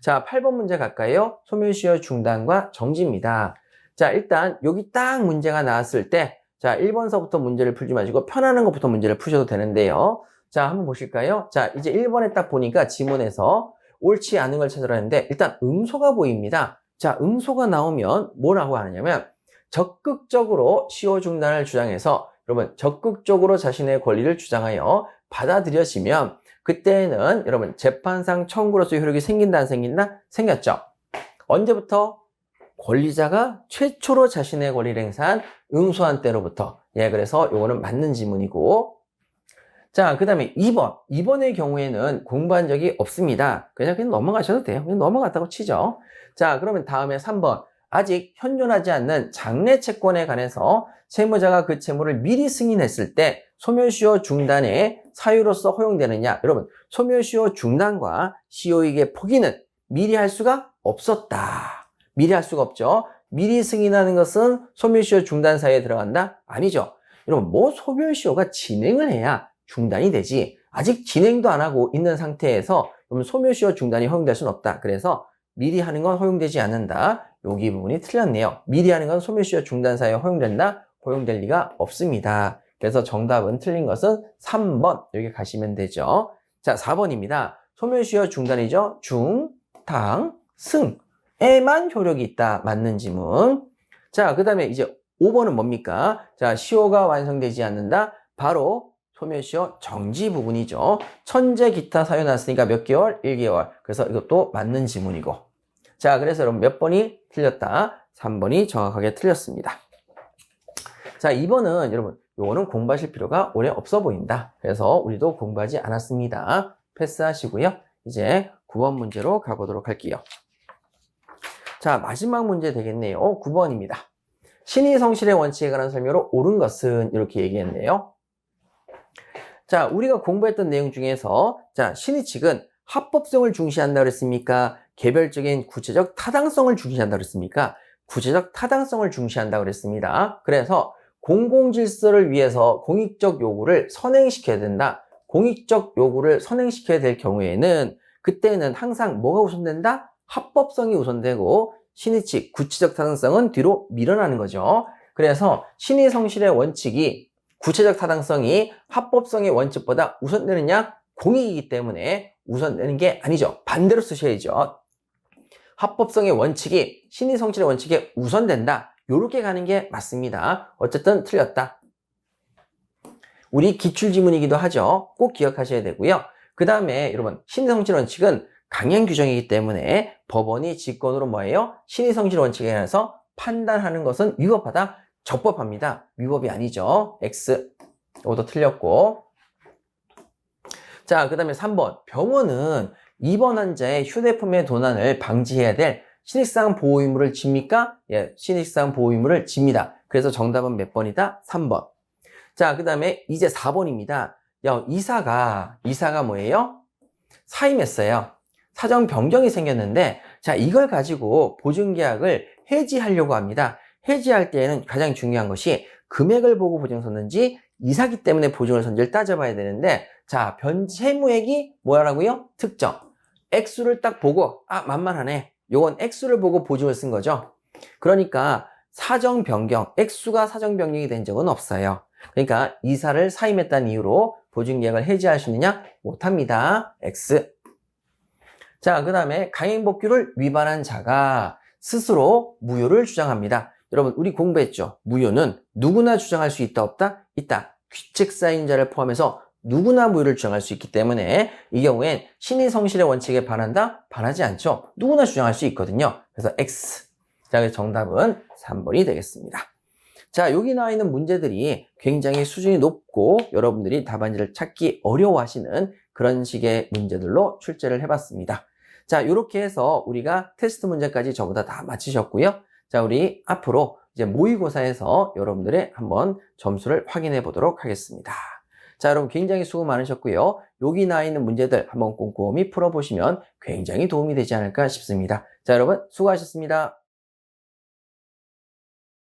자, 8번 문제 갈까요? 소멸시효 중단과 정지입니다. 자, 일단 여기 딱 문제가 나왔을 때, 자, 1번서부터 문제를 풀지 마시고 편안한 것부터 문제를 푸셔도 되는데요. 자, 한번 보실까요? 자, 이제 1번에 딱 보니까 지문에서 옳지 않은 걸 찾으라는데 일단 음소가 보입니다. 자, 음소가 나오면 뭐라고 하느냐면 적극적으로 시효 중단을 주장해서 여러분 적극적으로 자신의 권리를 주장하여 받아들여지면 그때는 여러분 재판상 청구로서 효력이 생긴다 안 생긴다? 생겼죠. 언제부터? 권리자가 최초로 자신의 권리를 행사한 응소한 때로부터. 예, 그래서 요거는 맞는 지문이고. 자, 그 다음에 2번. 2번의 경우에는 공부한 적이 없습니다. 그냥 넘어가셔도 돼요. 그냥 넘어갔다고 치죠. 자, 그러면 다음에 3번. 아직 현존하지 않는 장래 채권에 관해서 채무자가 그 채무를 미리 승인했을 때 소멸시효 중단의 사유로서 허용되느냐? 여러분, 소멸시효 중단과 시효이익의 포기는 미리 할 수가 없었다. 미리 할 수가 없죠. 미리 승인하는 것은 소멸시효 중단 사유에 들어간다? 아니죠. 여러분, 뭐 소멸시효가 진행을 해야 중단이 되지. 아직 진행도 안 하고 있는 상태에서 그러면 소멸시효 중단이 허용될 수는 없다. 그래서 미리 하는 건 허용되지 않는다. 여기 부분이 틀렸네요. 미리 하는 건 소멸시효 중단 사유에 허용된다? 허용될 리가 없습니다. 그래서 정답은 틀린 것은 3번 여기 가시면 되죠. 자, 4번입니다. 소멸시효 중단이죠. 중, 당, 승에만 효력이 있다. 맞는 지문. 자, 그 다음에 이제 5번은 뭡니까? 자, 시효가 완성되지 않는다. 바로 소멸시효 정지 부분이죠. 천재 기타 사유 났으니까 몇 개월? 1개월. 그래서 이것도 맞는 지문이고. 자, 그래서 여러분 몇 번이 틀렸다? 3번이 정확하게 틀렸습니다. 자, 2번은 여러분 요거는 공부하실 필요가 오래 없어 보인다. 그래서 우리도 공부하지 않았습니다. 패스하시고요. 이제 9번 문제로 가보도록 할게요. 자, 마지막 문제 되겠네요. 9번입니다. 신의성실의 원칙에 관한 설명으로 옳은 것은 이렇게 얘기했네요. 자, 우리가 공부했던 내용 중에서 자, 신의 측은 합법성을 중시한다 그랬습니까? 개별적인 구체적 타당성을 중시한다 그랬습니까? 구체적 타당성을 중시한다 그랬습니다. 그래서 공공질서를 위해서 공익적 요구를 선행시켜야 된다. 공익적 요구를 선행시켜야 될 경우에는 그때는 항상 뭐가 우선된다? 합법성이 우선되고 신의 측 구체적 타당성은 뒤로 밀어나는 거죠. 그래서 신의 성실의 원칙이 구체적 타당성이 합법성의 원칙보다 우선되느냐? 공익이기 때문에 우선되는 게 아니죠. 반대로 쓰셔야죠. 합법성의 원칙이 신의 성실의 원칙에 우선된다. 요렇게 가는 게 맞습니다. 어쨌든 틀렸다. 우리 기출지문이기도 하죠. 꼭 기억하셔야 되고요. 그 다음에 여러분 신의 성실 원칙은 강행 규정이기 때문에 법원이 직권으로 뭐예요? 신의 성실 원칙에 관해서 판단하는 것은 위법하다. 적법합니다. 위법이 아니죠. X. 이것도 틀렸고. 자, 그 다음에 3번. 병원은 입원 환자의 휴대폰의 도난을 방지해야 될 신익상 보호 의무를 집니까? 예, 신익상 보호 의무를 집니다. 그래서 정답은 몇 번이다? 3번. 자, 그 다음에 이제 4번입니다. 야, 이사가 뭐예요? 사임했어요. 사정 변경이 생겼는데, 자, 이걸 가지고 보증계약을 해지하려고 합니다. 해지할 때에는 가장 중요한 것이 금액을 보고 보증을 섰는지 이사기 때문에 보증을 선지를 따져봐야 되는데, 자, 채무액이 뭐라고요? 특정. 액수를 딱 보고 만만하네. 요건 액수를 보고 보증을 쓴 거죠. 그러니까 사정 변경, 액수가 사정 변경이 된 적은 없어요. 그러니까 이사를 사임했다는 이유로 보증계약을 해지할 수 있느냐? 못합니다. X. 자, 그 다음에 강행복규를 위반한 자가 스스로 무효를 주장합니다. 여러분, 우리 공부했죠? 무효는 누구나 주장할 수 있다, 없다? 있다. 귀책사인자를 포함해서 누구나 무효를 주장할 수 있기 때문에 이 경우엔 신의 성실의 원칙에 반한다? 반하지 않죠. 누구나 주장할 수 있거든요. 그래서 X. 자, 그래서 정답은 3번이 되겠습니다. 자, 여기 나와 있는 문제들이 굉장히 수준이 높고 여러분들이 답안지를 찾기 어려워하시는 그런 식의 문제들로 출제를 해봤습니다. 자, 이렇게 해서 우리가 테스트 문제까지 전부 다 맞히셨고요. 자, 우리 앞으로 이제 모의고사에서 여러분들의 한번 점수를 확인해 보도록 하겠습니다. 자, 여러분 굉장히 수고 많으셨고요. 여기 나와 있는 문제들 한번 꼼꼼히 풀어보시면 굉장히 도움이 되지 않을까 싶습니다. 자, 여러분 수고하셨습니다.